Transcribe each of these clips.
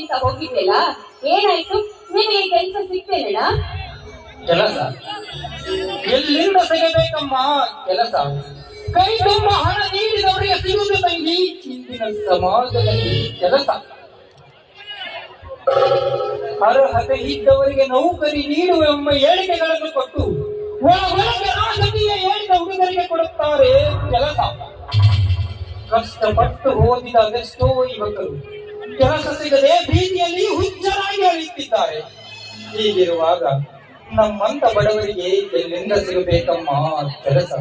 ಅಂತ ಹೋಗಿದ್ದೆಲ್ಲ ಏನಾಯ್ತು? ನಿನಗೆ ಕೆಲಸ ಸಿಕ್ತೇನಣ್ಣ? ಕೆಲಸ ಎಲ್ಲಿಂದ ಸಿಗಬೇಕಮ್ಮ? ಕೆಲಸ ಕೈ ತುಂಬ ಹಣ ನೀಡಿದವರಿಗೆ ಸಿಗುವುದು ತಂಗಿ. ಇಂದಿನ ಸಮಾಜದಲ್ಲಿ ಕೆಲಸ ಅರ್ಹತೆ ಇದ್ದವರಿಗೆ ನೌಕರಿ ನೀಡುವೆಂಬ ಹೇಳಿಕೆಗಳನ್ನು ಕೊಟ್ಟು ಒಳಗೊಳಗೆ ಆಸಕ್ತಿಯ ಹೇಳಿದ ಹುಡುಗರಿಗೆ ಕೊಡುತ್ತಾರೆ ಕೆಲಸ. ಕಷ್ಟಪಟ್ಟು ಓದಿದ ಅದೆಷ್ಟೋ ಯುವಕರು ಕೆಲಸ ಸಿಗದೆ ಭೀತಿಯಲ್ಲಿ ಹುಚ್ಚರಾಗಿ ಅಳಿತಿದ್ದಾರೆ. ಹೀಗಿರುವಾಗ ನಮ್ಮಂತ ಬಡವರಿಗೆ ಎಲ್ಲಿಂದ ಸಿಗಬೇಕಮ್ಮ ಕೆಲಸ?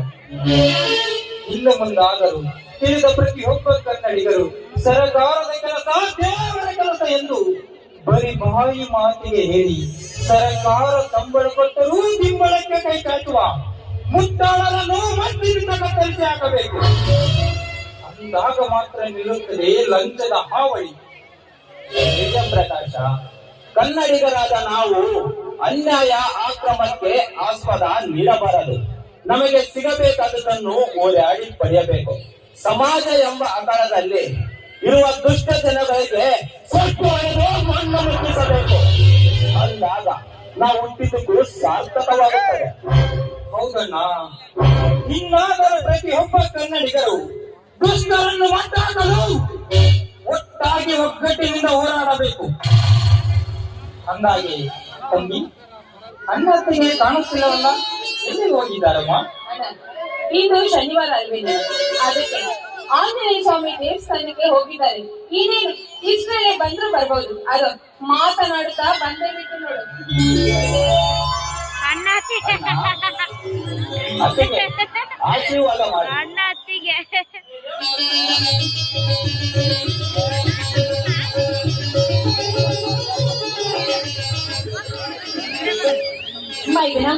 ಇನ್ನು ಮುಂದಾದರೂ ತಿಳಿದ ಪ್ರತಿಯೊಬ್ಬ ಕನ್ನಡಿಗರು ಸರಕಾರದ ಕೆಲಸ ದೇವರ ಕೆಲಸ ಎಂದು ಬರೀ ಬಾಯಿ ಮಾತಿಗೆ ಹೇಳಿ ಸರಕಾರ ಸಂಬಳ ಕೊಟ್ಟರೂ ತಿಂಬಳಕ್ಕೆ ಕೈ ಚಾಚುವ ಮುಟ್ಟಾಳರನ್ನು ಮಂತ್ರಿಯಿಂದ ಕತ್ತರಿಸಿ ಹಾಕಬೇಕು. ಅಂದಾಗ ಮಾತ್ರ ನಿಲ್ಲುತ್ತದೆ ಲಂಚದ ಹಾವಳಿ. ನಿಜ ಪ್ರಕಾಶ, ಕನ್ನಡಿಗರಾದ ನಾವು ಅನ್ಯಾಯ ಆಕ್ರಮಕ್ಕೆ ಆಸ್ಪದ ನೀಡಬಾರದು. ನಮಗೆ ಸಿಗಬೇಕಾದದನ್ನು ಓಡಾಡಿ ಪಡೆಯಬೇಕು. ಸಮಾಜ ಎಂಬ ಅಖಾಡದಲ್ಲಿ ಇರುವ ದುಷ್ಟ ಜನಗಳಿಗೆ ಸ್ವಲ್ಪ ಮಣ್ಣು ಮುಟ್ಟಿಸಬೇಕು. ಅಂದಾಗ ನಾವು ಹುಟ್ಟಿದ್ದಕ್ಕೂ ಸಾರ್ಥಕವಾಗುತ್ತದೆ. ಹೌದಣ್ಣ, ಇನ್ನಾದರೂ ಪ್ರತಿಯೊಬ್ಬ ಕನ್ನಡಿಗರು ದುಷ್ಟರನ್ನು ಮಟ್ಟಾಕಲು ಒಟ್ಟಾಗಿ ಒಗ್ಗಟ್ಟಿನಿಂದ ಹೋರಾಡಬೇಕು. ಅಂದಾಗೆ ತಂಗಿ, ಅಣ್ಣತ್ತಿಗೆ ಕಾಣಿಸ್ತಿಲ್ಲವಲ್ಲ, ಎಲ್ಲಿ ಹೋಗಿದ್ದಾರಮ್ಮ? ಇದು ಶನಿವಾರ ಅಲ್ವೇನೆ, ಅದಕ್ಕೆ ಆಂಜನೇಯ ಸ್ವಾಮಿ ದೇವಸ್ಥಾನಕ್ಕೆ ಹೋಗಿದ್ದಾರೆ. ಇನ್ನೇನು ಇಷ್ಟರಲ್ಲೇ ಬಂದ್ರು ಬರ್ಬೋದು. ಅದು ಮಾತನಾಡುತ್ತಾ ಬಂದೇ ಬಿಟ್ಟು ನೋಡು. ಆಶೀರ್ವಾದ ಮಾಡಿ. ಅಣ್ಣ ಅತ್ತಿಗೆ ಮೈದನ